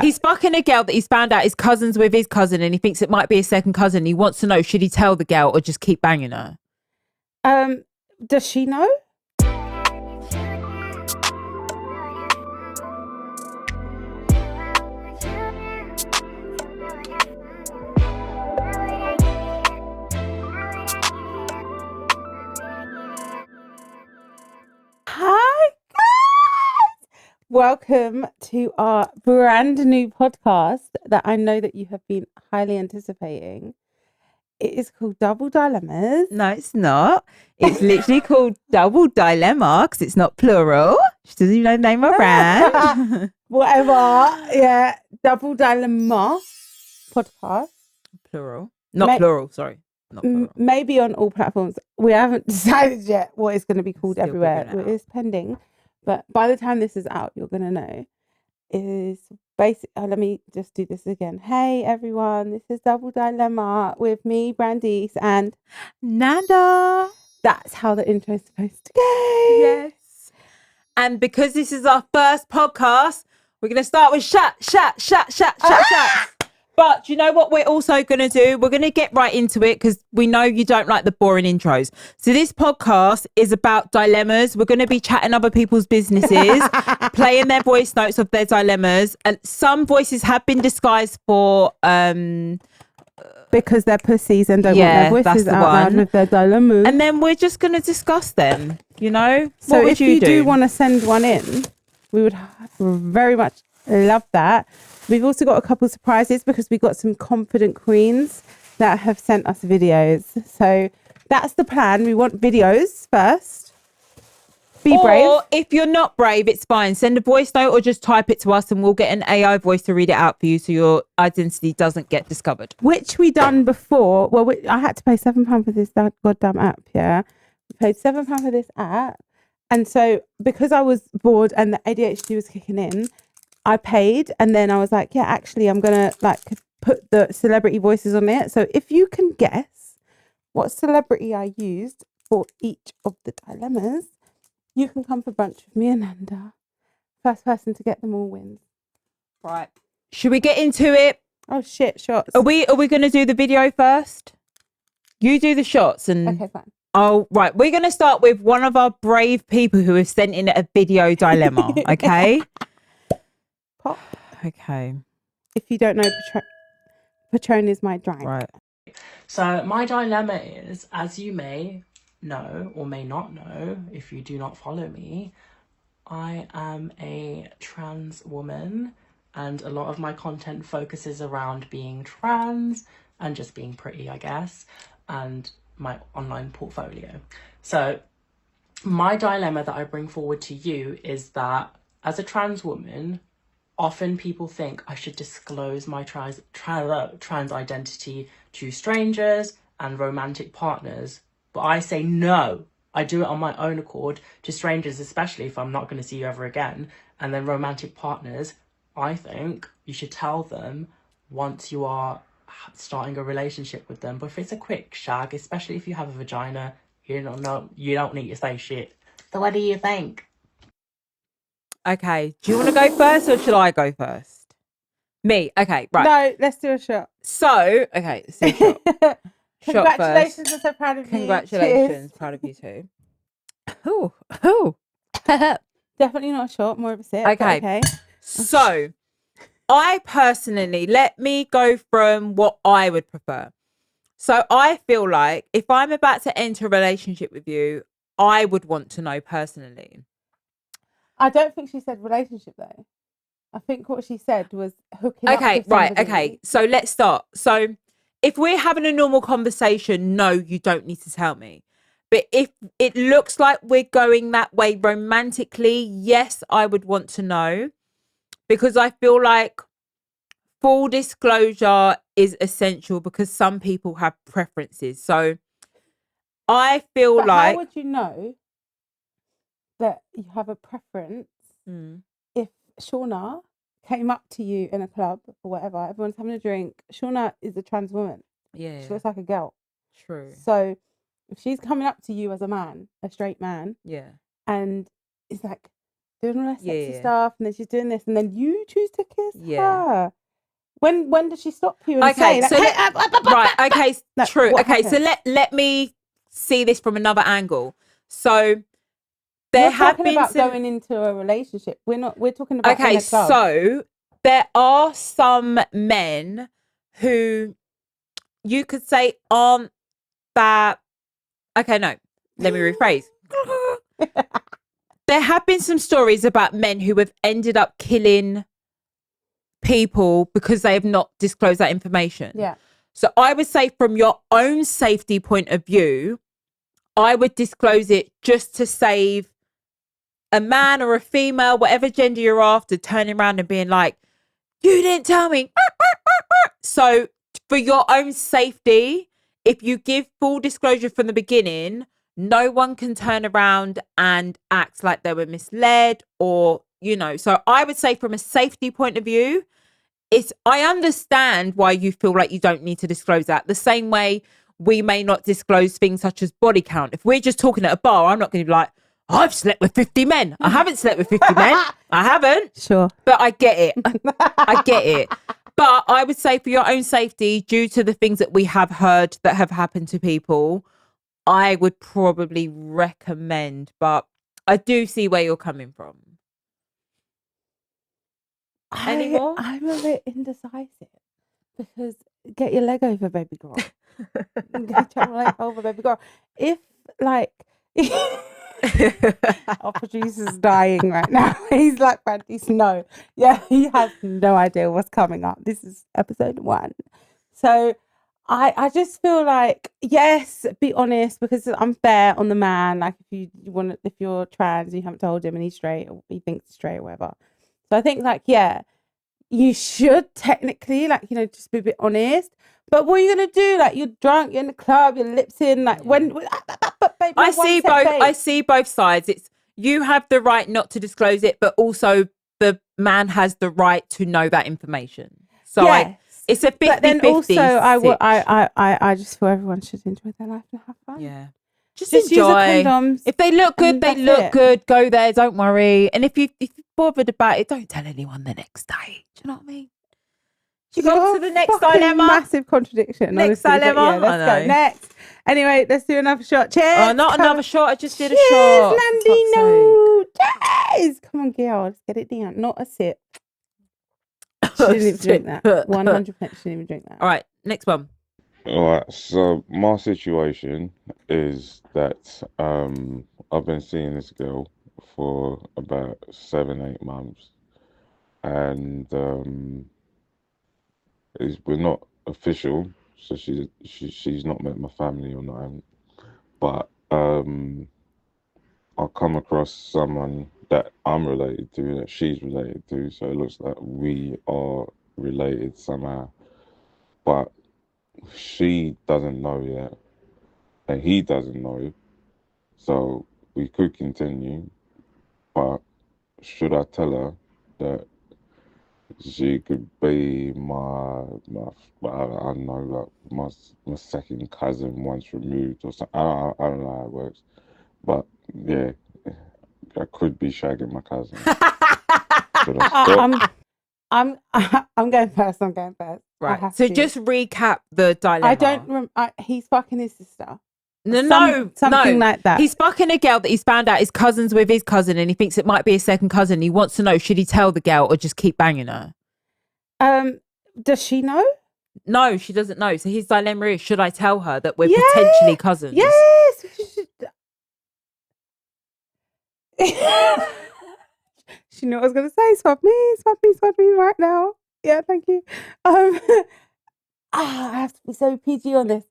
He's fucking a girl that he's found out is cousins with his cousin, and he thinks it might be a second cousin. He wants to know, should he tell the girl or just keep banging her? Does she know? Hi guys! Welcome to our brand new podcast that I know that you have been highly anticipating. It is called Double Dilemmas. No, it's not. It's literally called Double Dilemma because it's not plural. She doesn't even know the name of brand. Whatever. Yeah. Double Dilemma podcast. Plural. Not plural, sorry. Not plural. Maybe on all platforms. We haven't decided yet what it's going to be called Still everywhere. figuring it out. It is pending. But by the time this is out, you're going to know. Is basic. Let me just do this again. Hey everyone, this is Double Dilemma with me, Brandiece and Nanda. That's how the intro is supposed to go. Yes. And because this is our first podcast, we're going to start with shut. But you know what we're also going to do? We're going to get right into it because we know you don't like the boring intros. So this podcast is about dilemmas. We're going to be chatting other people's businesses, playing their voice notes of their dilemmas. And some voices have been disguised for... because they're pussies and don't want their voices out loud with their dilemmas. And then we're just going to discuss them, you know? So what would if you do want to send one in, we would very much love that. We've also got a couple of surprises because we've got some confident queens that have sent us videos. So that's the plan. We want videos first. Be brave. Or if you're not brave, it's fine. Send a voice note or just type it to us and we'll get an AI voice to read it out for you so your identity doesn't get discovered. Which we done before. Well, I had to pay £7 for this goddamn app, yeah. We paid £7 for this app. And so because I was bored and the ADHD was kicking in, I paid, and then I was like, yeah, actually, I'm going to put the celebrity voices on it. So if you can guess what celebrity I used for each of the dilemmas, you can come for brunch with me and Nanda. First person to get them all wins. Right. Should we get into it? Oh, shit, shots. Are we going to do the video first? You do the shots and... Okay, fine. Oh, right. We're going to start with one of our brave people who have sent in a video dilemma, okay? Pop. Okay. If you don't know, Patron is my drink. Right. So my dilemma is, as you may know or may not know, if you do not follow me, I am a trans woman and a lot of my content focuses around being trans and just being pretty, I guess, and my online portfolio. So my dilemma that I bring forward to you is that as a trans woman, often people think I should disclose my trans identity to strangers and romantic partners. But I say no. I do it on my own accord to strangers, especially if I'm not going to see you ever again. And then romantic partners, I think you should tell them once you are starting a relationship with them. But if it's a quick shag, especially if you have a vagina, you don't need to say shit. So what do you think? Okay. Do you want to go first or should I go first? Me. Okay. Right. No, let's do a shot. So, okay. So shot. Shot Congratulations. first. I'm so proud of you. Congratulations. Cheers. Proud of you too. Oh. Definitely not a shot, more of a sip. Okay. Okay. So, I personally, let me go from what I would prefer. So, I feel like if I'm about to enter a relationship with you, I would want to know personally. I don't think she said relationship though. I think what she said was hooking up with somebody. Okay. So let's start. So if we're having a normal conversation, no, you don't need to tell me. But if it looks like we're going that way romantically, yes, I would want to know. Because I feel like full disclosure is essential because some people have preferences. So I feel But like... how would you know that you have a preference if Shauna came up to you in a club or whatever, everyone's having a drink, Shauna is a trans woman. Yeah. She looks like a girl. True. So if she's coming up to you as a man, a straight man, Yeah. and it's like, doing all that sexy Yeah. stuff, and then she's doing this, and then you choose to kiss Yeah. her. When does she stop you and Okay, say, so right, okay, No, true. what Okay, so happened? let me see this from another angle. So there We're have talking been about some. going into a relationship. We're talking about in Okay, a club. so there are some men who you could say aren't that. Okay, no, let me rephrase. There have been some stories about men who have ended up killing people because they have not disclosed that information. Yeah. So I would say from your own safety point of view, I would disclose it just to save a man or a female, whatever gender you're after, turning around and being like, you didn't tell me. So for your own safety, if you give full disclosure from the beginning, no one can turn around and act like they were misled or, so I would say from a safety point of view, I understand why you feel like you don't need to disclose that. The same way we may not disclose things such as body count. If we're just talking at a bar, I'm not going to be like, I've slept with 50 men. I haven't slept with 50 men. I haven't. Sure. But I get it. I get it. But I would say for your own safety, due to the things that we have heard that have happened to people, I would probably recommend. But I do see where you're coming from. Any more? I'm a bit indecisive because get your leg over, baby girl. Get your leg over, baby girl. If like our producer's dying right now. He's like, Brandiece, no. Yeah, he has no idea what's coming up. This is episode 1. So I just feel like, yes, be honest, because it's unfair on the man. Like if you're trans and you haven't told him and he's straight or he thinks he's straight or whatever. So I think like, yeah, you should technically just be a bit honest. But what are you gonna do? Like you're drunk, you're in the club, your lips in. Like babe, I see both sides. It's you have the right not to disclose it, but also the man has the right to know that information. So yes. It's a 50-50. But then also, I just feel everyone should enjoy their life and have fun. Yeah. Just Use the enjoy. condoms. If they look good, they that's look it. good. Go there. Don't worry. And if you're bothered about it, don't tell anyone the next day. Do you know what I mean? You go to the next dilemma. Massive contradiction. Next honestly. dilemma. But yeah, let's go next. Anyway, let's do another shot. Cheers. Oh, not another shot. I just did a Cheers, shot. Nandino. Cheers. Come on, girl. Let's get it down. Not a sip. She didn't even drink that. 100% she didn't even drink that. All right, next one. All right, so my situation is that I've been seeing this girl for about 7-8 months, and we're not official, so she's not met my family or nothing, but I'll come across someone that I'm related to, that she's related to, so it looks like we are related somehow, but she doesn't know yet, and he doesn't know, so we could continue, but should I tell her that she could be my I don't know, like my second cousin once removed or something? I don't know how it works, but yeah, I could be shagging my cousin. Should I stop? I'm going first. Right. So just recap the dilemma. I don't remember. He's fucking his sister. Something like that. He's fucking a girl that he's found out is cousins with his cousin, and he thinks it might be a second cousin. He wants to know, should he tell the girl or just keep banging her? Does she know? No, she doesn't know. So his dilemma is, should I tell her that we're potentially cousins? Yes. She knew what I was going to say. Swap me right now. Yeah, thank you. I have to be so PG on this.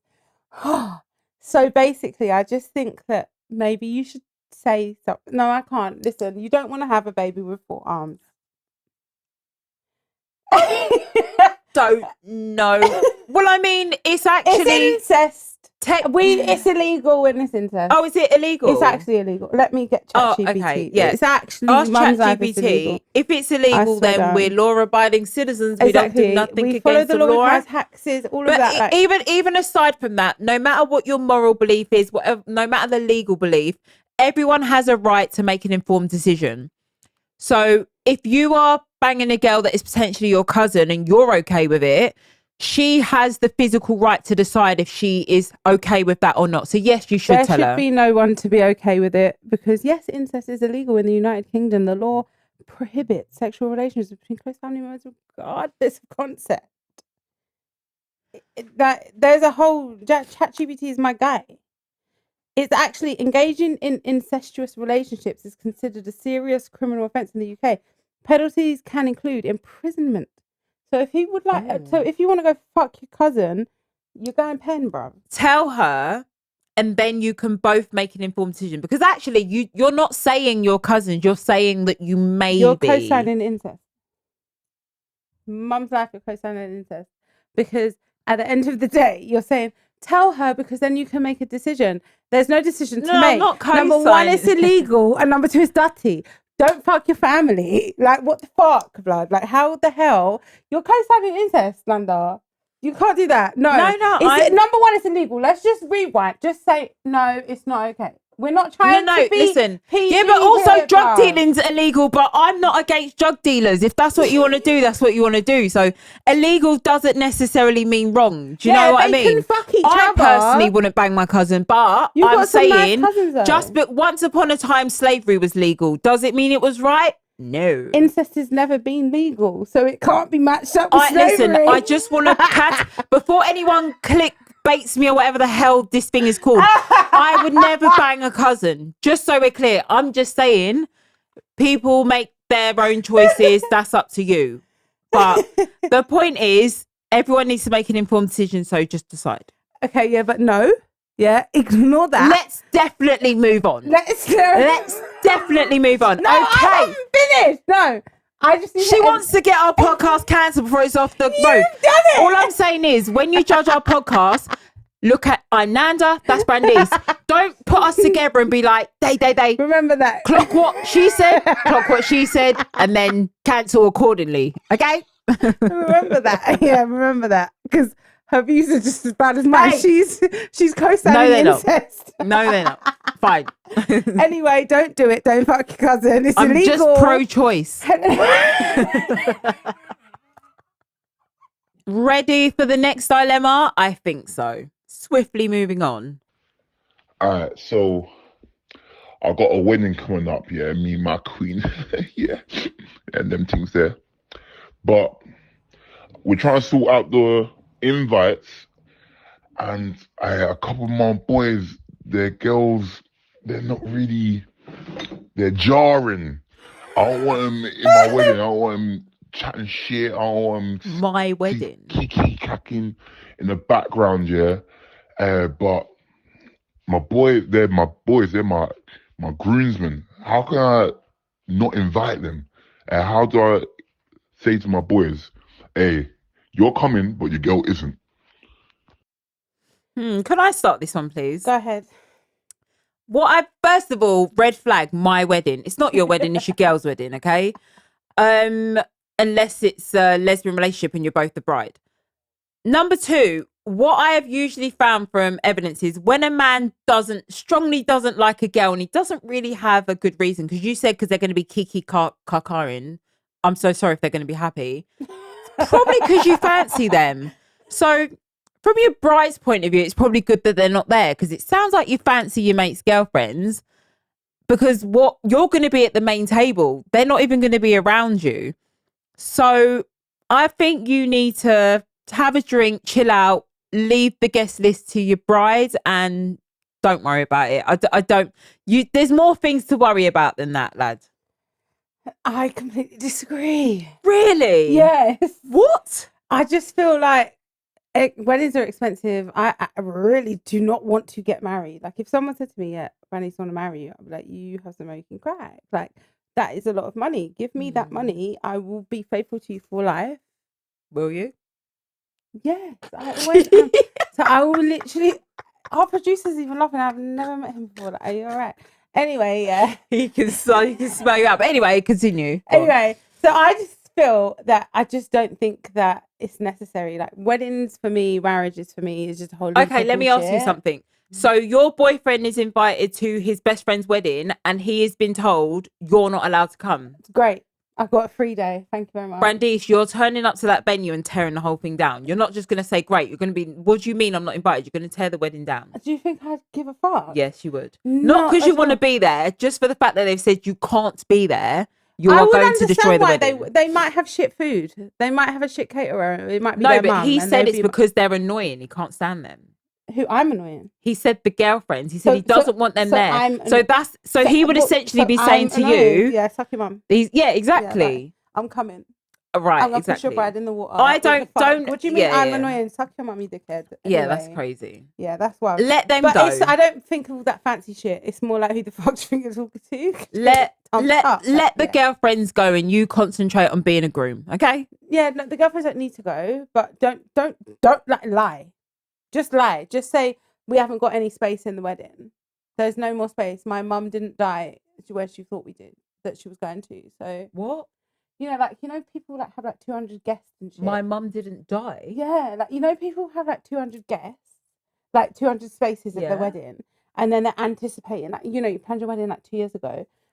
So basically, I just think that maybe you should say something. No, I can't. Listen, you don't want to have a baby with 4 arms. Don't know. Well, I mean, it's actually... It's incest. It's illegal when it's incest. Oh, is it illegal? It's actually illegal. Let me get ChatGPT. Okay, yeah. It's actually Ask mum's life is ChatGPT. illegal. If it's illegal, then we're law-abiding citizens. We don't do nothing we against follow the law. law. We pay taxes, all of that. Even aside from that, no matter what your moral belief is, whatever, no matter the legal belief, everyone has a right to make an informed decision. So if you are banging a girl that is potentially your cousin and you're okay with it, she has the physical right to decide if she is okay with that or not. So yes, you should There tell should her. be no one to be okay with it because yes, incest is illegal in the United Kingdom. The law prohibits sexual relations between close family members regardless of concept. That there's a whole ChatGPT is my guy. It's actually engaging in incestuous relationships is considered a serious criminal offence in the UK. Penalties can include imprisonment. So if he would like, so if you want to go fuck your cousin, you're going pen, bro. Tell her, and then you can both make an informed decision. Because actually, you're not saying your cousins. You're saying that you may You're be co-signing incest. Mum's life, you're co-signing incest. Because at the end of the day, you're saying, tell her because then you can make a decision. There's no decision to make. I'm not Number one, it's illegal. And number two, it's dirty. Don't fuck your family. Like, what the fuck, blood? Like, how the hell? You're co-signing incest, Nanda. You can't do that. No. Number one, it's illegal. Let's just rewind. Just say, no, it's not okay. We're not trying to be listen. PG Yeah, but also here, drug bruv. dealing's illegal, but I'm not against drug dealers. If that's what you want to do, that's what you want to do. So illegal doesn't necessarily mean wrong. Do you know what I mean? Can fuck each I other. personally wouldn't bang my cousin, but You've I'm got some nice saying cousins, though. just but once upon a time slavery was legal. Does it mean it was right? No. Incest has never been legal, so it can't be matched up with slavery. Listen, I just want to before anyone clickbaits me or whatever the hell this thing is called. I would never bang a cousin. Just so we're clear, I'm just saying people make their own choices. That's up to you. But the point is, everyone needs to make an informed decision. So just decide. Okay, yeah, but no. Yeah, ignore that. Let's definitely move on. Let's definitely move on. No, okay. I haven't finished. No, I just need She wants to get our podcast cancelled before it's off the road. You've done it. All I'm saying is, when you judge our podcast, look at I'm Nanda, that's Brandiece. Don't put us together and be like, they. Remember that. Clock what she said, and then cancel accordingly. Okay? Remember that. Yeah, remember that. Because her views are just as bad as mine. Hey. She's co-signing incest. No, they're not. Fine. Anyway, don't do it. Don't fuck your cousin. It's I'm illegal. just pro-choice. Ready for the next dilemma? I think so. Swiftly moving on. All right, so I got a wedding coming up, yeah, me and my queen, yeah, and them things there. But we're trying to sort out the invites, and a couple of my boys, their girls, they're not really, they're jarring. I don't want them in my wedding. I don't want them chatting shit. I don't want them My wedding. kiki cacking in the background, yeah. But my boys, they're my groomsmen. How can I not invite them? And how do I say to my boys, hey, you're coming, but your girl isn't? Can I start this one, please? Go ahead. First of all, red flag, my wedding. It's not your wedding, it's your girl's wedding, okay? Unless it's a lesbian relationship and you're both the bride. Number two, what I have usually found from evidence is when a man strongly doesn't like a girl and he doesn't really have a good reason, because you said because they're going to be kiki kakarin. I'm so sorry if they're going to be happy. Probably because you fancy them. So from your bride's point of view, it's probably good that they're not there, because it sounds like you fancy your mate's girlfriends, because what you're going to be at the main table, they're not even going to be around you. So I think you need to have a drink, chill out, leave the guest list to your bride, and don't worry about it. There's more things to worry about than that, lad. I completely disagree. Really? Yes. What? I just feel like weddings are expensive. I really do not want to get married. Like, if someone said to me, yeah, Brandiece, want to marry you, I'd be like, you have some money you can crack. Like, that is a lot of money. Give me that money. I will be faithful to you for life. Will you? Yes, I always am. So I will literally. Our producer's even laughing. I've never met him before. Like, are you all right? Anyway, yeah. He can smell you up. Anyway, continue. Anyway, so I just feel that I just don't think that it's necessary. Like weddings for me, marriages for me is just a whole. Okay, let me ask you something. So your boyfriend is invited to his best friend's wedding and he has been told you're not allowed to come. It's great. I've got a free day. Thank you very much. Brandiece, you're turning up to that venue and tearing the whole thing down. You're not just going to say, great, you're going to be, what do you mean I'm not invited? You're going to tear the wedding down. Do you think I'd give a fuck? Yes, you would. Not Not because you at want to all. be there, just for the fact that they've said you can't be there. You I are would going to destroy the understand why wedding. they might have shit food. They might have a shit caterer. It might be No, their but mum, he and said they'd it's be- because they're annoying. He can't stand them. who I'm annoying. He said the girlfriends. He said So- he doesn't want them so there. I'm So anno- that's so he would well, essentially so be saying I'm to annoying. you, Yeah, suck your mum. yeah, exactly. I'm coming. Right, I'm gonna push your exactly. bride in the water. I What the don't- fuck? don't- What do you mean yeah, I'm yeah. annoying? Suck your mum, you dickhead. Yeah, that's Anyway, crazy. Yeah, that's wild. Let them But go. I don't think of all that fancy shit. It's more like who the fuck do you think you're talking to? Let I'm let tough, let the yeah. girlfriends go and you concentrate on being a groom. Okay. Yeah, no, the girlfriends don't need to go, but don't like lie. Just lie. Just say we haven't got any space in the wedding. There's no more space. My mum didn't die where she thought we did that she was going to. So What? people like have like 200 guests and shit. My mum didn't die. Yeah, like people have like 200 guests, like 200 spaces at Yeah. their wedding, and then they're anticipating like you planned your wedding like 2 years ago,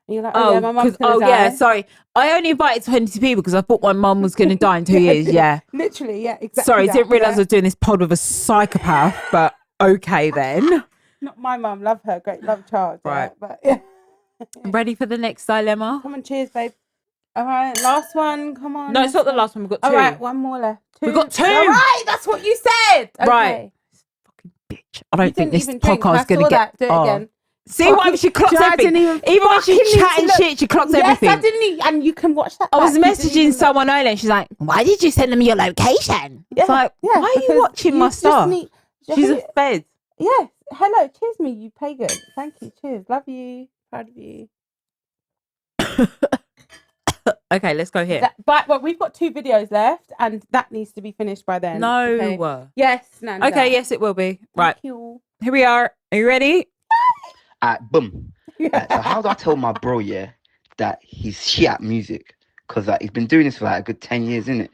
and you're like, Oh, yeah, my mum's gonna die. yeah, sorry. I only invited 20 people because I thought my mum was going to die in 2 years. Yeah. Literally, yeah, exactly. Sorry, that, didn't realise I yeah. was doing this pod with a psychopath, but okay then. Not my mum, love her, great love child. Right. Yeah, but yeah. Ready for the next dilemma? Come on, cheers, babe. All right, last one. Come on. No, it's not the last one. We've got two. All right, one more left. We've got two. All right, that's what you said. Okay. Right. Fucking bitch. I don't You think didn't this even drink. podcast I is going saw to get. that. Do it again. See why she clocks I everything. didn't Even when she's fucking need to chatting look. shit, she clocks Yes, everything. I didn't even, and you can watch that. I was back. You didn't even messaging look. someone earlier and she's like, why did you send them your location? It's like, why are you because watching my just stuff? need- She's a fed. Yes. Hello. Cheers me, you pagan. Thank you. Cheers. Love you. Proud of you. Okay, let's go here. But we've got 2 videos left, and that needs to be finished by then. No. Okay? Yes, Nanda. Okay, yes, it will be. Right. Thank you. Here we are. Are you ready? Boom. So how do I tell my bro, yeah, that he's shit at music? Because he's been doing this for like a good 10 years, innit?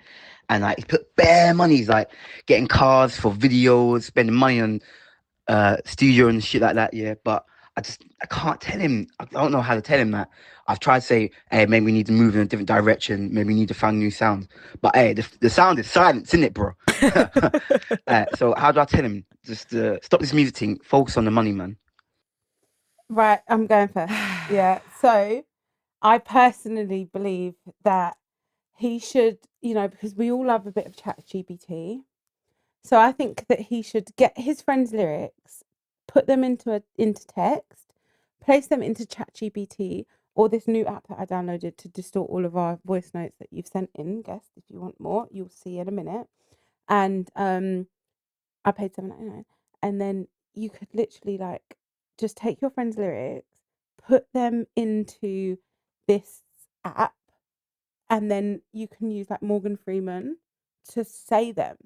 And he's put bare money. He's like getting cars for videos, spending money on studio and shit like that, yeah. But I can't tell him. I don't know how to tell him that. I've tried to say, hey, maybe we need to move in a different direction. Maybe we need to find new sounds. But hey, the sound is silence, isn't it, bro? So how do I tell him? Just stop this music thing. Focus on the money, man. Right, I'm going first. Yeah. So I personally believe that he should, because we all love a bit of ChatGPT. So I think that he should get his friends' lyrics, put them into text, place them into ChatGPT or this new app that I downloaded to distort all of our voice notes that you've sent in. Guest, if you want more, you'll see in a minute. And I paid $7.99, and then you could literally just take your friends' lyrics, put them into this app, and then you can use Morgan Freeman to say them.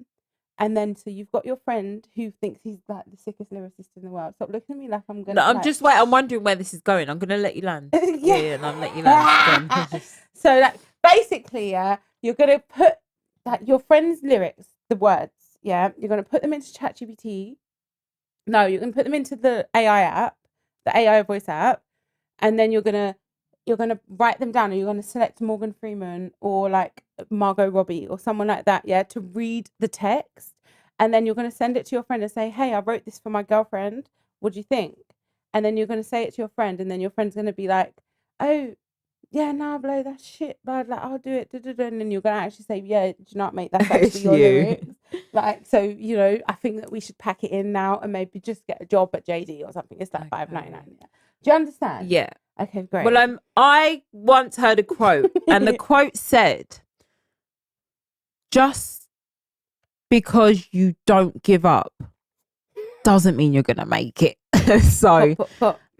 And then so you've got your friend who thinks he's the sickest lyricist in the world. Stop looking at me like I'm gonna. No, I'm just I'm wondering where this is going. I'm gonna let you land. Yeah. And I'll let you land. So basically, you're gonna put your friend's lyrics, the words, you're gonna put them into ChatGPT. No, you're gonna put them into the AI app, the AI voice app, and then you're gonna write them down, and you're gonna select Morgan Freeman or Margot Robbie or someone like that, to read the text, and then you're gonna send it to your friend and say, hey, I wrote this for my girlfriend. What do you think? And then you're gonna say it to your friend, and then your friend's gonna be like, oh, yeah, nah, blow that shit, blah, I'll do it, and then you're gonna actually say, yeah, do you know what, mate, that's actually your lyrics. So I think that we should pack it in now and maybe just get a job at JD or something. It's $5.99. Yeah. Do you understand? Yeah. Okay, great. Well, I once heard a quote, and the quote said, just because you don't give up doesn't mean you're gonna make it. So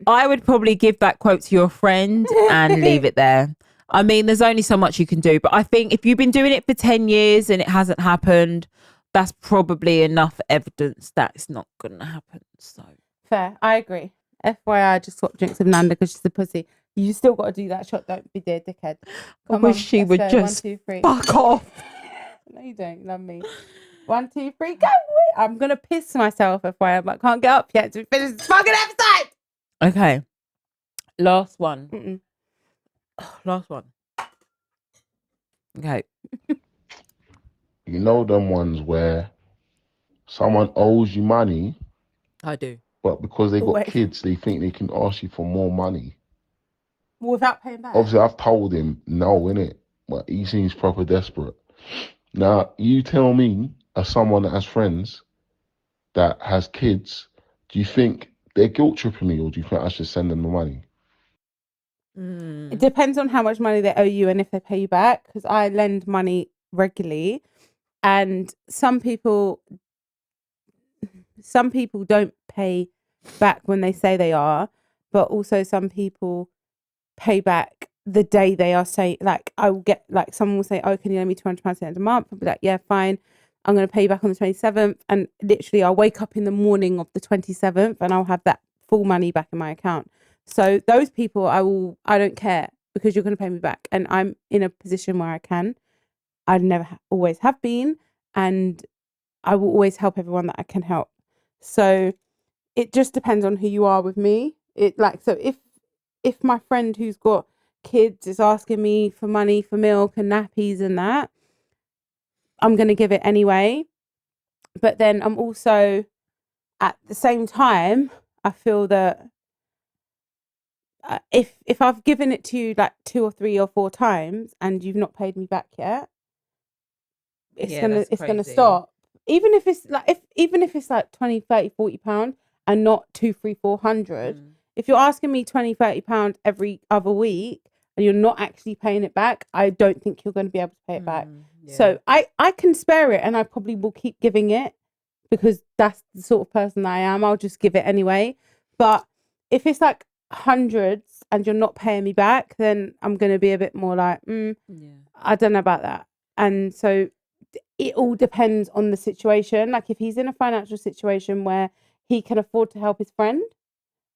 I would probably give that quote to your friend and leave it there. I mean, there's only so much you can do, but I think if you've been doing it for 10 years and it hasn't happened, that's probably enough evidence that it's not going to happen. So fair, I agree. FYI, I just swapped drinks with Nanda because she's a pussy. You still got to do that shot. Don't be dear, dickhead. I wish she would just 1, 2, 3. fuck off. No, you don't. Love me. 1, 2, 3, go. I'm going to piss myself if I can't get up yet to finish this fucking episode. Okay. Last one. Mm-mm. Last one. Okay. You know them ones where someone owes you money, I do. but because they got Always. kids, they think they can ask you for more money. Without paying back. Obviously, I've told him no, innit? But he seems proper desperate. Now, you tell me, as someone that has friends that has kids, do you think they're guilt tripping me, or do you think I should send them the money? It depends on how much money they owe you and if they pay you back. Because I lend money regularly, and some people don't pay back when they say they are, but also some people pay back the day they are saying. Like, I will get, like, someone will say, "Oh, can you lend me £200 at the end of the month?" I'll be like, "Yeah, fine. I'm going to pay you back on the 27th." And literally, I'll wake up in the morning of the 27th and I'll have that full money back in my account. So those people, I don't care, because you're going to pay me back. And I'm in a position where I never always have been, and I will always help everyone that I can help. So it just depends on who you are with me. So if my friend who's got kids is asking me for money for milk and nappies and that, I'm going to give it anyway. But then I'm also, at the same time, I feel that if I've given it to you like 2 or 3 or 4 times and you've not paid me back yet, it's gonna stop. Even if it's like 20, 30, 40 pounds and not 200, 300, 400. If you're asking me 20, 30 pounds every other week and you're not actually paying it back, I don't think you're going to be able to pay it back. Yeah. So I can spare it, and I probably will keep giving it because that's the sort of person I am. I'll just give it anyway. But if it's like hundreds and you're not paying me back, then I'm going to be a bit more like, I don't know about that. And so it all depends on the situation. Like, if he's in a financial situation where he can afford to help his friend,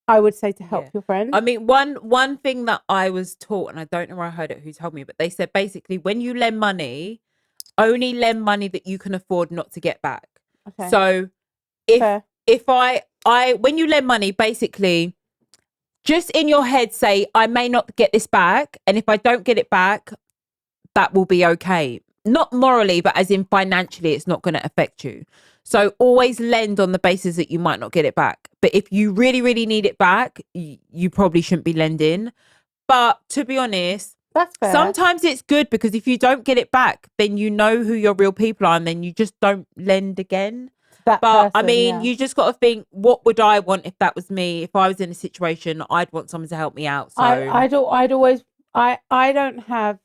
I would say to help your friend. I mean, one thing that I was taught, and I don't know where I heard it, who told me, but they said basically when you lend money, only lend money that you can afford not to get back. Okay. So if I when you lend money, basically just in your head say, I may not get this back, and if I don't get it back, that will be okay. Not morally, but as in financially, it's not going to affect you. So always lend on the basis that you might not get it back. But if you really, really need it back, you probably shouldn't be lending. But to be honest, that's fair. Sometimes it's good, because if you don't get it back, then you know who your real people are, and then you just don't lend again. I mean, you just got to think, what would I want if that was me? If I was in a situation, I'd want someone to help me out. So I don't have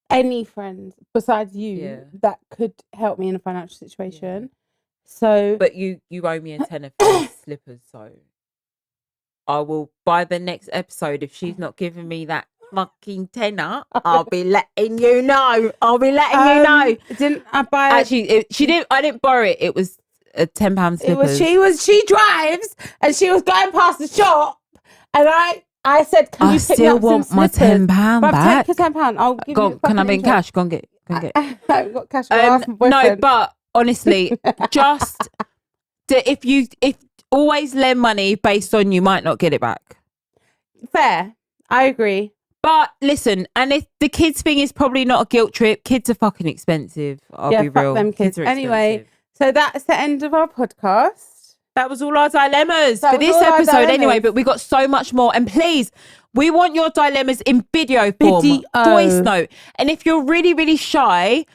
any friends besides you that could help me in a financial situation. So, but you owe me a tenner for these slippers, so I will, by the next episode, if she's not giving me that fucking tenner, I'll be letting you know. Didn't I buy? Actually, she didn't. I didn't borrow it. It was a £10 slippers. She drives, and she was going past the shop, and I said, "Can you pick me up some slippers?" I still want my £10 back. Take £10. I'll give you. Can I have it in cash? Go and get. I haven't got cash. Ask my boyfriend. No, but honestly, just if always lend money based on you might not get it back. Fair, I agree. But listen, and if the kids thing is probably not a guilt trip, kids are fucking expensive. I'll be real. Them kids. Are anyway, expensive. So that's the end of our podcast. That was all our dilemmas for this episode anyway, but we got so much more. And please, we want your dilemmas in video form, voice note. And if you're really, really shy,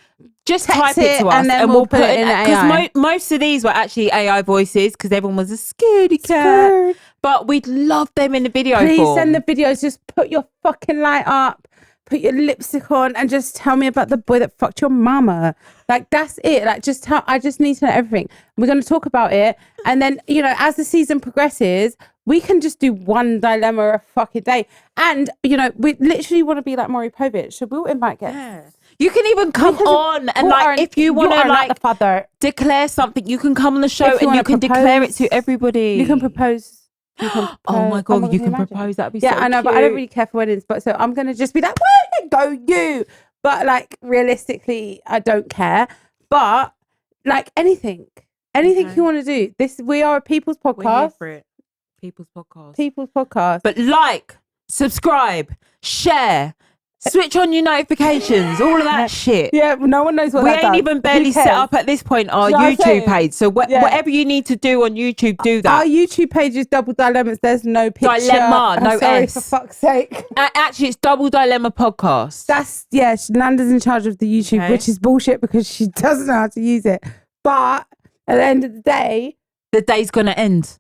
just type it to us and we'll put it in AI. Because most of these were actually AI voices, because everyone was a scaredy cat. But we'd love them in the video form. Please send the videos. Just put your fucking light up, put your lipstick on, and just tell me about the boy that fucked your mama. Like, that's it. Like, I just need to know everything. We're going to talk about it. And then, as the season progresses, we can just do one dilemma a fucking day. And, we literally want to be like Maury Povich. So we'll invite guests. Yeah. You can even come on and if you want to declare something, you can come on the show and you can declare it to everybody. You can propose You can Oh my propose. god, you can imagine? propose. That'd be Yeah, so I know, cute. but I don't really care for weddings. But so I'm gonna just be like, where you go, you? But like realistically, I don't care. But like anything Okay. you want to do. We are a people's We're here podcast. for it. People's podcast. People's podcast. But like, subscribe, share, switch on your notifications, all of that shit. Yeah, no one knows what We that ain't does. even Who barely set cares? up at this point our Do you know what I'm YouTube saying? page. So Yeah. whatever you need to do on YouTube, do that. Our YouTube page is Double Dilemmas. There's no picture. Dilemma, no sorry, S. for fuck's sake. Actually, it's Double Dilemma Podcast. Nanda's in charge of the YouTube, Okay. which is bullshit because she doesn't know how to use it. But at the end of the day, The day's gonna end.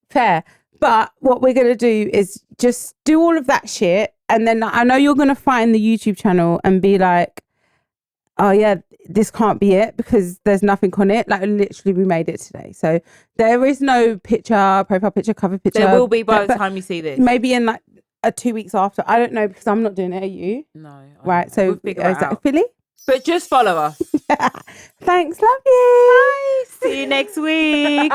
fair. But what we're going to do is just do all of that shit. And then I know you're going to find the YouTube channel and be like, oh yeah, this can't be it because there's nothing on it. Like literally we made it today. So there is no picture, profile picture, cover picture. There will be by the But time you see this. maybe in like 2 weeks after. I don't know because I'm not doing it. Are you? No. I Right. don't know. So we'll figure it is that out. Philly? But just follow us. Thanks. Love you. See you next week.